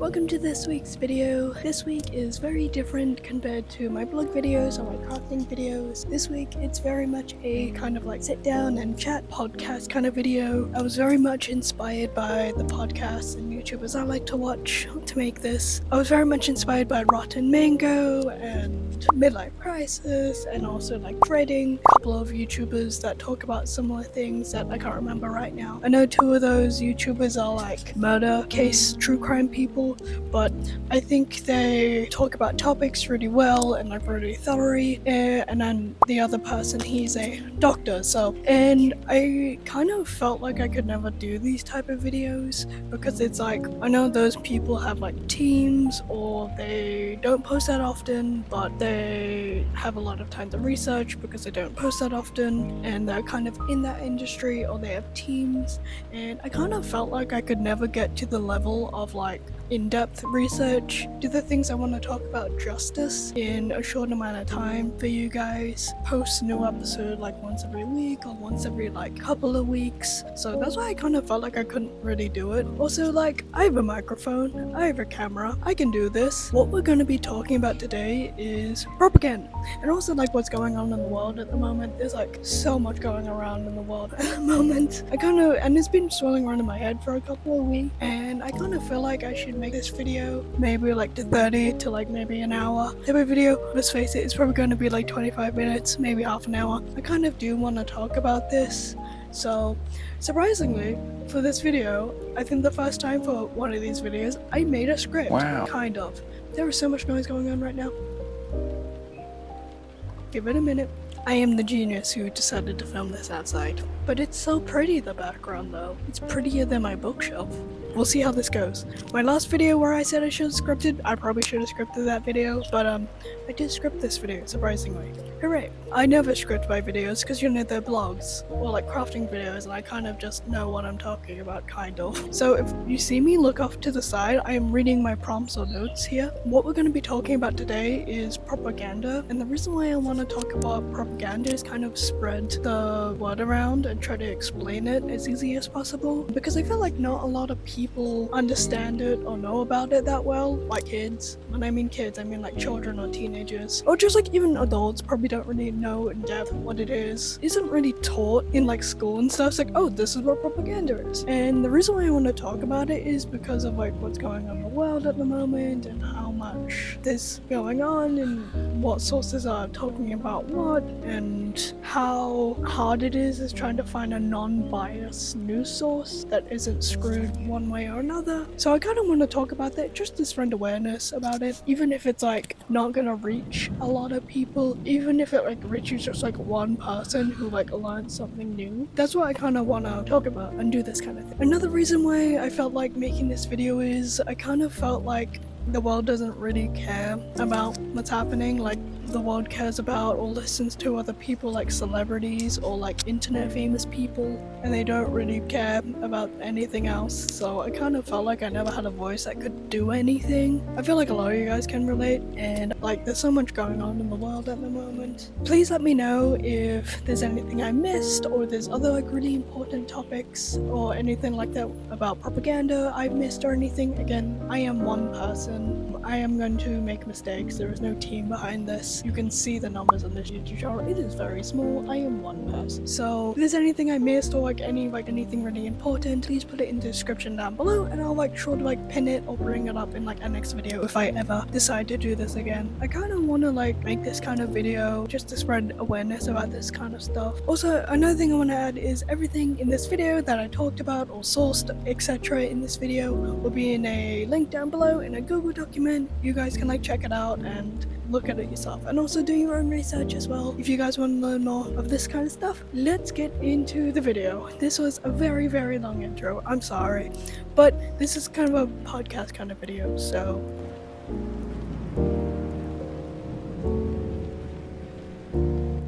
welcome to this week's video. This week is very different compared to my blog videos or my crafting videos. This week it's very much a kind of like sit down and chat podcast kind of video. I was very much inspired by the podcasts and YouTubers I like to watch to make this. I was very much inspired by Rotten Mango and Midlife Crisis and also like Trading, a couple of YouTubers that talk about similar things that I can't remember right now. I know two of those YouTubers are like murder case true crime people, but I think they talk about topics really well and like really thoroughly, and then the other person, he's a doctor, and I kind of felt like I could never do these type of videos because it's like, I know those people have like teams or they don't post that often, but they have a lot of time to research because they don't post that often and they're kind of in that industry or they have teams, and I kind of felt like I could never get to the level of like in-depth research, do the things I want to talk about justice in a short amount of time for you guys, post a new episode like once every week or once every like couple of weeks. So that's why I kind of felt like I couldn't really do it. Also, like, I have a microphone, I have a camera, I can do this. What we're going to be talking about today is propaganda, and also like what's going on in the world at the moment. There's like so much going around in the world at the moment. And it's been swirling around in my head for a couple of weeks, and I kind of feel like I should make this video maybe like to 30 to like maybe an hour type of video. Let's face it, it's probably going to be like 25 minutes, maybe half an hour. I kind of do want to talk about this. So surprisingly, for this video, I think the first time for one of these videos, I made a script. Wow. Kind of. There is so much noise going on right now. Give it a minute. I am the genius who decided to film this outside. But it's so pretty, the background though. It's prettier than my bookshelf. We'll see how this goes. My last video where I said I should have scripted, I probably should have scripted that video, but I did script this video, surprisingly. Hooray! I never script my videos because you know they're blogs, or like crafting videos, and I kind of just know what I'm talking about, kind of. So if you see me look off to the side, I am reading my prompts or notes here. What we're going to be talking about today is propaganda, and the reason why I want to talk about propaganda is kind of spread the word around and try to explain it as easy as possible, because I feel like not a lot of people understand it or know about it that well, like kids. When I mean kids, I mean like children or teenagers, or just like even adults probably don't really know in depth what it is. It isn't really taught in like school and stuff. It's like, oh, this is what propaganda is. And the reason why I want to talk about it is because of like what's going on in the world at the moment and how much there's going on and what sources are talking about what and how hard it is trying to find a non-biased news source that isn't screwed one way or another. So I kind of want to talk about that just to spread awareness about it, even if it's like not gonna reach a lot of people, even if it like reaches just like one person who like learns something new. That's what I kind of want to talk about and do this kind of thing. Another reason why I felt like making this video is I kind of felt like the world doesn't really care about what's happening. Like, the world cares about or listens to other people like celebrities or like internet famous people, and they don't really care about anything else. So I kind of felt like I never had a voice that could do anything. I feel like a lot of you guys can relate, and like there's so much going on in the world at the moment. Please let me know if there's anything I missed, or there's other like really important topics or anything like that about propaganda I've missed or anything. Again, I am one person. I am going to make mistakes. There is no team behind this. You can see the numbers on this YouTube channel. It is very small. I am one person. So if there's anything I missed or like anything really important, please put it in the description down below, and I'll like sure to like pin it or bring it up in like a next video if I ever decide to do this again. I kind of want to like make this kind of video just to spread awareness about this kind of stuff. Also, another thing I want to add is everything in this video that I talked about or sourced etc in this video will be in a link down below in a Google document. You guys can like check it out and look at it yourself, and also do your own research as well if you guys want to learn more of this kind of stuff. Let's get into the video. This was a very, very long intro. I'm sorry, but this is kind of a podcast kind of video, so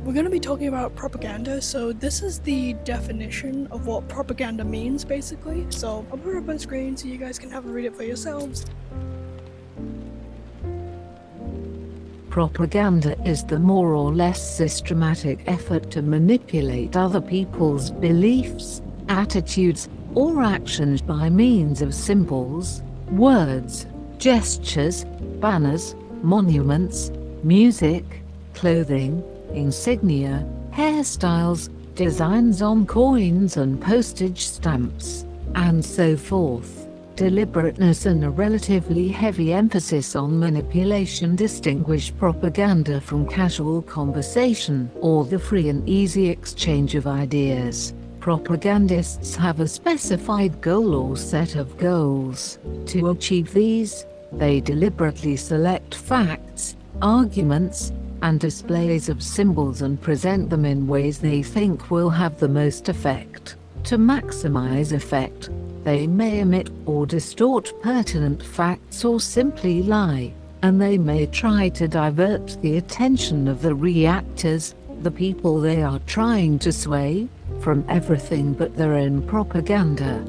we're going to be talking about propaganda. So this is the definition of what propaganda means, basically. So I'll put it up on screen so you guys can have a read it for yourselves. Propaganda is the more or less systematic effort to manipulate other people's beliefs, attitudes, or actions by means of symbols, words, gestures, banners, monuments, music, clothing, insignia, hairstyles, designs on coins and postage stamps, and so forth. Deliberateness and a relatively heavy emphasis on manipulation distinguish propaganda from casual conversation or the free and easy exchange of ideas. Propagandists have a specified goal or set of goals. To achieve these, they deliberately select facts, arguments, and displays of symbols and present them in ways they think will have the most effect. To maximize effect, they may omit or distort pertinent facts or simply lie, and they may try to divert the attention of the reactors, the people they are trying to sway, from everything but their own propaganda.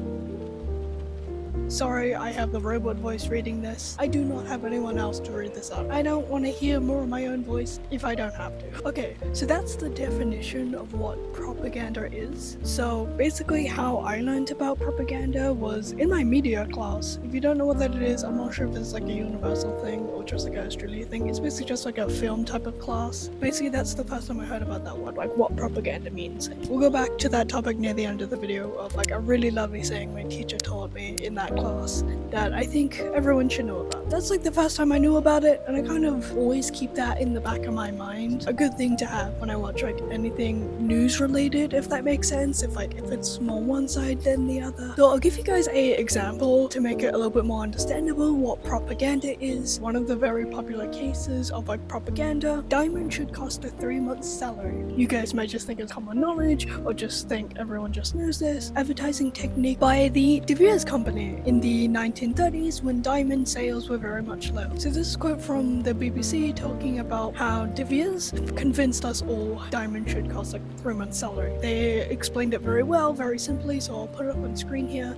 Sorry, I have the robot voice reading this. I do not have anyone else to read this out. I don't want to hear more of my own voice if I don't have to. Okay, so that's the definition of what propaganda is. So basically how I learned about propaganda was in my media class. If you don't know what that is, I'm not sure if it's like a universal thing or just like an Australia thing. It's basically just like a film type of class. Basically that's the first time I heard about that word, like what propaganda means. We'll go back to that topic near the end of the video of like a really lovely saying my teacher taught me in that class that I think everyone should know about. That's like the first time I knew about it, and I kind of always keep that in the back of my mind. A good thing to have when I watch like anything news related, if that makes sense, if it's more one side than the other. So I'll give you guys a example to make it a little bit more understandable what propaganda is. One of the very popular cases of like propaganda, diamond should cost a 3-month salary. You guys might just think it's common knowledge or just think everyone just knows this. Advertising technique by the De Beers company in the 1930s when diamond sales were very much low. So this is a quote from the BBC talking about how De Beers convinced us all diamond should cost like 3 months salary. They explained it very well, very simply, so I'll put it up on screen here.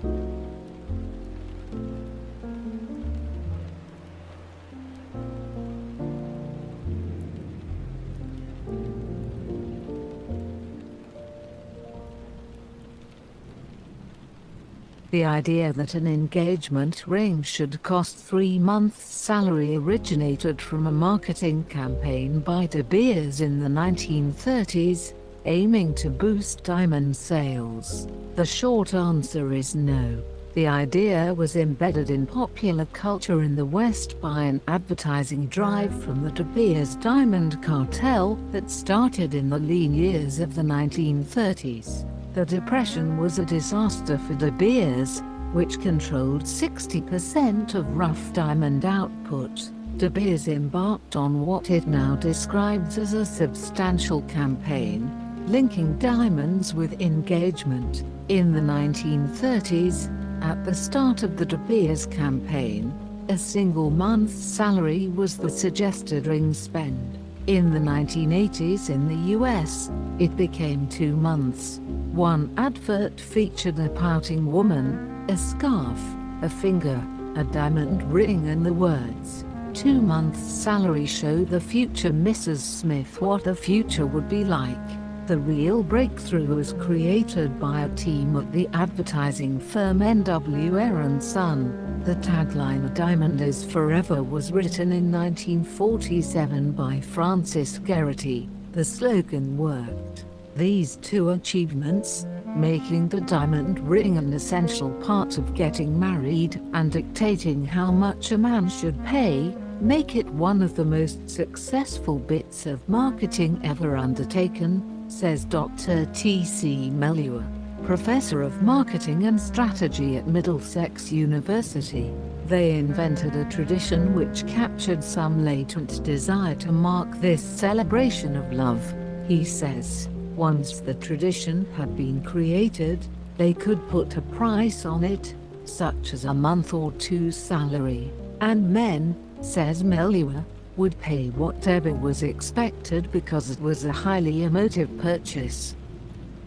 The idea that an engagement ring should cost 3 months' salary originated from a marketing campaign by De Beers in the 1930s, aiming to boost diamond sales. The short answer is no. The idea was embedded in popular culture in the West by an advertising drive from the De Beers diamond cartel that started in the lean years of the 1930s. The Depression was a disaster for De Beers, which controlled 60% of rough diamond output. De Beers embarked on what it now describes as a substantial campaign, linking diamonds with engagement. In the 1930s, at the start of the De Beers campaign, a single month's salary was the suggested ring spend. In the 1980s in the US, it became 2 months. One advert featured a pouting woman, a scarf, a finger, a diamond ring and the words, 2 months' salary show the future Mrs. Smith what the future would be like. The real breakthrough was created by a team at the advertising firm N.W. & Son. The tagline "A diamond is forever" was written in 1947 by Francis Geraghty. The slogan worked. These two achievements, making the diamond ring an essential part of getting married and dictating how much a man should pay, make it one of the most successful bits of marketing ever undertaken, says Dr. T.C. Mellua, professor of marketing and strategy at Middlesex University. They invented a tradition which captured some latent desire to mark this celebration of love, he says. Once the tradition had been created, they could put a price on it, such as a month or two's salary, and men, says Mellua, would pay whatever was expected because it was a highly emotive purchase.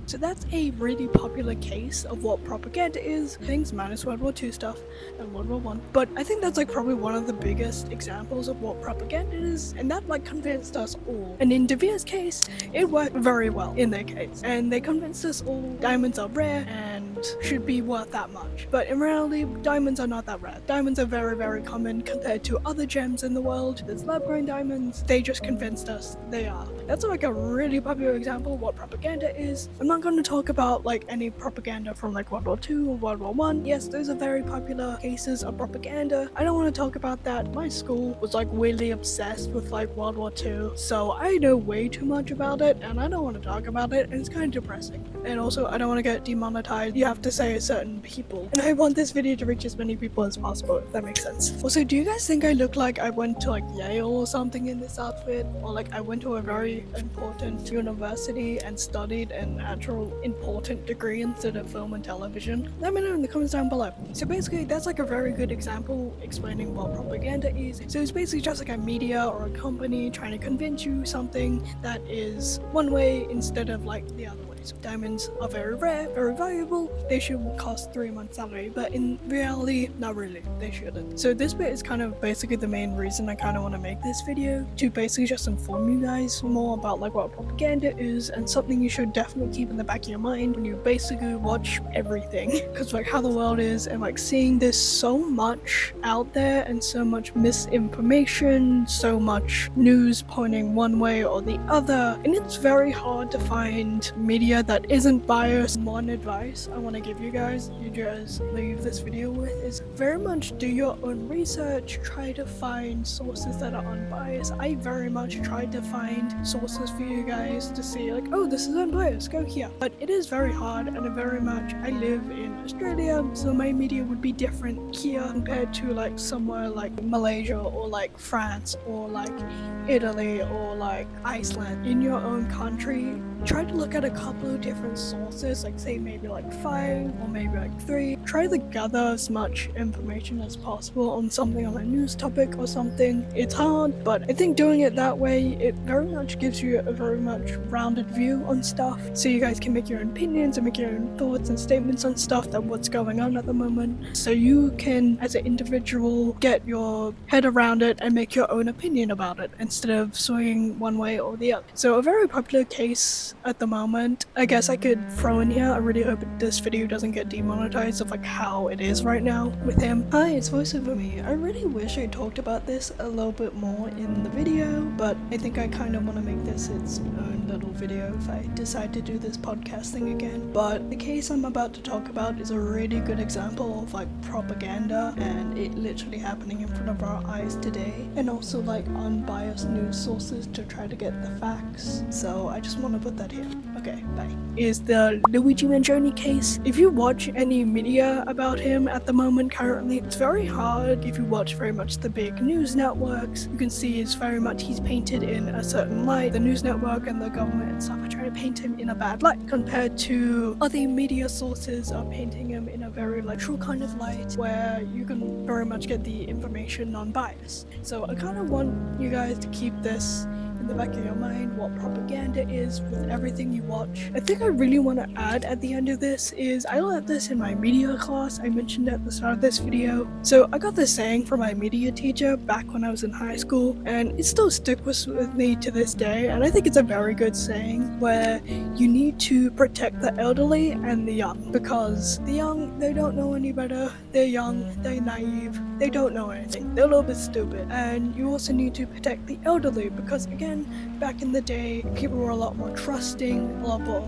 So that's a really popular case of what propaganda is, things minus World War II stuff and World War I. But I think that's like probably one of the biggest examples of what propaganda is, and that like convinced us all. And in De Beers' case, it worked very well in their case. And they convinced us all diamonds are rare and diamond should be worth that much. But in reality, diamonds are not that rare. Diamonds are very, very common compared to other gems in the world. There's lab-grown diamonds. They just convinced us they are. That's like a really popular example of what propaganda is. I'm not going to talk about like any propaganda from like World War II or World War I. Yes, those are very popular cases of propaganda. I don't want to talk about that. My school was like really obsessed with like World War II, so I know way too much about it and I don't want to talk about it, and it's kind of depressing. And also, I don't want to get demonetized. You have to say certain people, and I want this video to reach as many people as possible, if that makes sense. Also, do you guys think I look like I went to like Yale or something in this outfit, or like I went to a very important university and studied an actual important degree instead of film and television? Let me know in the comments down below. So basically, that's like a very good example explaining what propaganda is. So it's basically just like a media or a company trying to convince you something that is one way instead of like the other way. So diamonds are very rare, very valuable. They should cost 3 months' salary, but in reality, not really. They shouldn't. So this bit is kind of basically the main reason I kind of want to make this video, to basically just inform you guys more about like what propaganda is, and something you should definitely keep in the back of your mind when you basically watch everything. Because like how the world is, and like seeing this so much out there and so much misinformation, so much news pointing one way or the other, and it's very hard to find media that isn't biased. One advice I want to give you guys leave this video with is very much do your own research. Try to find sources that are unbiased. I very much tried to find sources for you guys to see like, oh, this is unbiased, go here. But it is very hard, and I live in Australia, so my media would be different here compared to like somewhere like Malaysia or like France or like Italy or like Iceland. In your own country, try to look at a couple of different sources, like say maybe like 5 or maybe like 3. Try to gather as much information as possible on something, on a news topic or something. It's hard, but I think doing it that way, it very much gives you a very much rounded view on stuff, so you guys can make your own opinions and make your own thoughts and statements on stuff, that what's going on at the moment, so you can as an individual get your head around it and make your own opinion about it instead of swinging one way or the other. So a very popular case at the moment, I guess I could throw in here, I really hope this video doesn't get demonetized, of like how it is right now with him. Hi, it's voiceover me. I really wish I talked about this a little bit more in the video, but I think I kind of want to make this its own little video if I decide to do this podcast thing again. But the case I'm about to talk about is a really good example of like propaganda, and it literally happening in front of our eyes today, and also like unbiased news sources to try to get the facts. So I just want to put that here. Okay, bye. Is the Luigi Mangione case. If you watch any media about him at the moment currently, it's very hard. If you watch very much the big news networks, you can see it's very much he's painted in a certain light. The news network and the government and stuff are trying to paint him in a bad light, compared to other media sources are painting him in a very like true kind of light, where you can very much get the information non-biased. So I kind of want you guys to keep this in the back of your mind, what propaganda is with everything you watch. I think I really want to add at the end of this is, I learned this in my media class, I mentioned at the start of this video. So I got this saying from my media teacher back when I was in high school, and it still sticks with me to this day, and I think it's a very good saying, where you need to protect the elderly and the young, because the young, they don't know any better, they're young, they're naive, they don't know anything, they're a little bit stupid. And you also need to protect the elderly, because again, back in the day, people were a lot more trusting, a lot more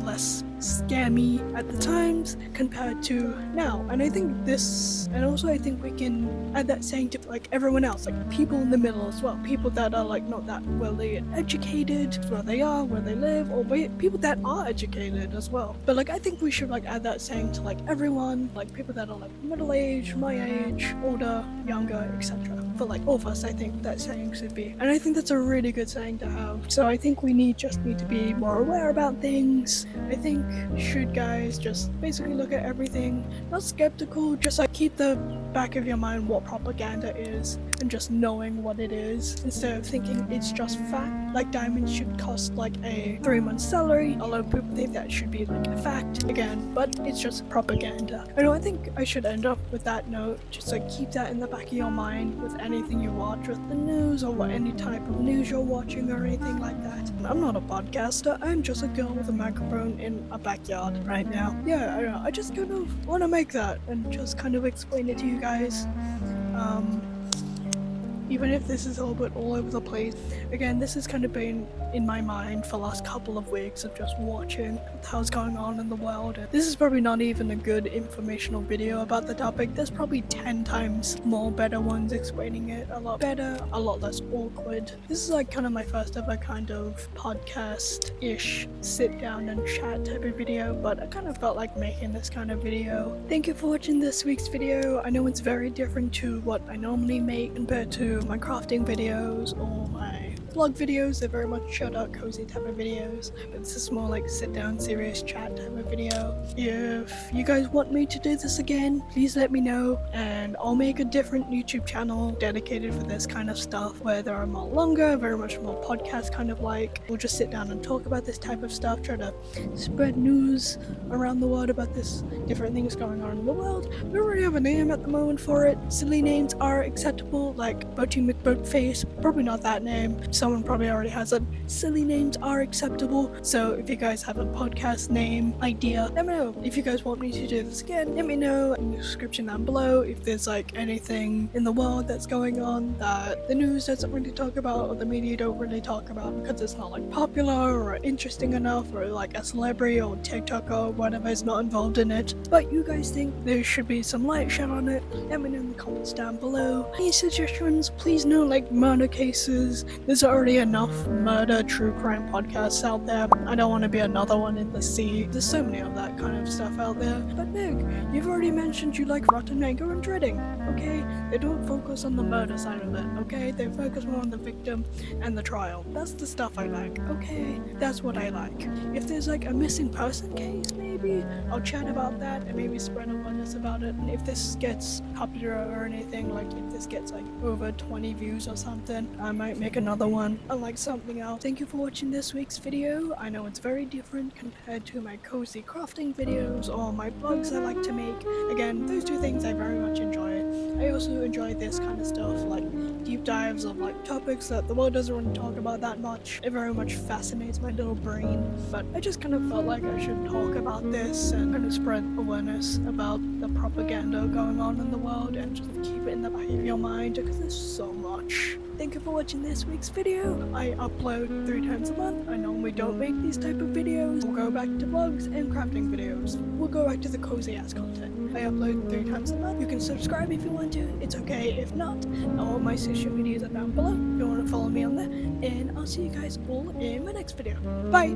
less scammy at the times compared to now. And I think this, and also I think we can add that saying to like everyone else, like people in the middle as well, people that are like not that well educated, where they are, where they live, or people that are educated as well. But like I think we should like add that saying to like everyone, like people that are like middle age, my age, older, younger, etc. For like all of us, I think that saying should be, and I think that's a really good saying to have. So I think we just need to be more aware about things. I think should guys just basically look at everything, not skeptical, just like keep the back of your mind what propaganda is, and just knowing what it is instead of thinking it's just fact. Like diamonds should cost like a 3-month salary. A lot of people think that should be like a fact again, but it's just propaganda. I think I should end up with that note, just like keep that in the back of your mind with anything you watch, with the news or any type of news you're watching or anything like that. I'm not a podcaster, I'm just a girl with a microphone in a a backyard right now. Yeah, I don't know, I just kind of want to make that and just kind of explain it to you guys. Even if this is a little bit all over the place. Again, this has kind of been in my mind for the last couple of weeks of just watching how's going on in the world. And this is probably not even a good informational video about the topic. There's probably 10 times more better ones explaining it a lot better, a lot less awkward. This is like kind of my first ever kind of podcast-ish sit down and chat type of video, but I kind of felt like making this kind of video. Thank you for watching this week's video. I know it's very different to what I normally make compared to my crafting videos or my vlog videos. They're very much shut out cozy type of videos, but this is more like sit down serious chat type of video. If you guys want me to do this again, please let me know and I'll make a different YouTube channel dedicated for this kind of stuff where there are more longer, very much more podcast kind of like. We'll just sit down and talk about this type of stuff, try to spread news around the world about this different things going on in the world. We already have a name at the moment for it. Silly names are acceptable, like Boaty McBoatface, probably not that name. Someone probably already has it. Silly names are acceptable. So if you guys have a podcast name idea, let me know. If you guys want me to do this again, let me know in the description down below if there's like anything in the world that's going on that the news doesn't really talk about or the media don't really talk about because it's not like popular or interesting enough or like a celebrity or TikTok or whatever is not involved in it. But you guys think there should be some light shed on it, let me know in the comments down below. Any suggestions? Please know like murder cases. There's already enough murder true crime podcasts out there. I don't want to be another one in the sea. There's so many of that kind of stuff out there. But Nick, you've already mentioned you like rotten mango and dreading, okay? They don't focus on the murder side of it, okay? They focus more on the victim and the trial. That's the stuff I like, okay? That's what I like. If there's like a missing person case, maybe I'll chat about that and maybe spread awareness about it. And if this gets popular or anything, like if this gets like over 20 views or something, I might make another one on like something else. Thank you for watching this week's video. I know it's very different compared to my cozy crafting videos or my vlogs I like to make. Again, those two things I very much enjoy. I also enjoy this kind of stuff, like deep dives of like topics that the world doesn't really talk about that much. It very much fascinates my little brain, but I just kind of felt like I should talk about this and kind of spread awareness about the propaganda going on in the world and just keep it in the back of your mind because there's so much. Thank you for watching this week's video. I upload 3 times a month. I normally don't make these type of videos. We'll go back to vlogs and crafting videos. We'll go back to the cozy ass content. I upload 3 times a month. You can subscribe if you want to. It's okay if not. All my social medias are down below if you want to follow me on there. And I'll see you guys all in my next video. Bye!